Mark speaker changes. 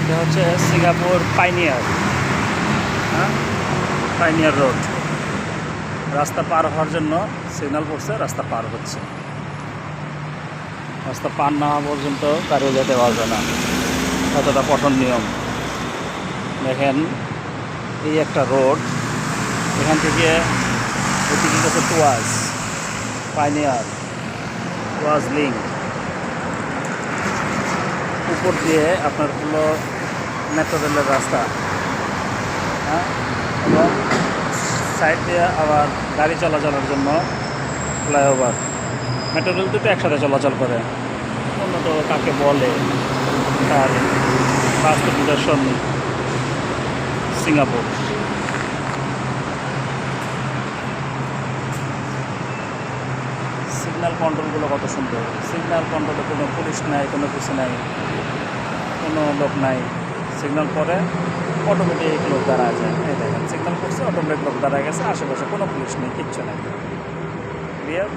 Speaker 1: এটা হচ্ছে Singapore pioneer, হ্যাঁ, পাইনিয়ার রোড। রাস্তা পার হওয়ার জন্য সিগন্যাল পড়ছে, রাস্তা পার হচ্ছে। রাস্তা পার না হওয়া পর্যন্ত গাড়ি যেতে পারবে না, কতটা কঠোর নিয়ম। দেখেন, এই একটা রোড, এখান থেকে এদিকে গেছে টুয়াজ পাইনিয়ার, টুয়াজ লিঙ্ক। উপর দিয়ে আপনার হলো মেট্রো রেলের রাস্তা, হ্যাঁ, এবং সাইড দিয়ে আবার গাড়ি চলাচলের জন্য ফ্লাইওভার। মেট্রো রেল দুটো একসাথে চলাচল করে। উন্নত কাকে বলে তার বাস্তব নিদর্শন সিঙ্গাপুর। সিগন্যাল কন্ট্রোলগুলো কত সুন্দর। সিগন্যাল কন্ট্রোলে কোনো পুলিশ নাই, কোনো কিছু নাই, কোনো লোক নাই। সিগন্যাল পরে অটোমেটিক লোক দাঁড়ায় যায়। এই দেখেন, সিগন্যাল করছে, অটোমেটিক লোক দাঁড়ায় গেছে, আশেপাশে কোনো পুলিশ নেই, কিচ্ছু নেই। ক্লিয়ার।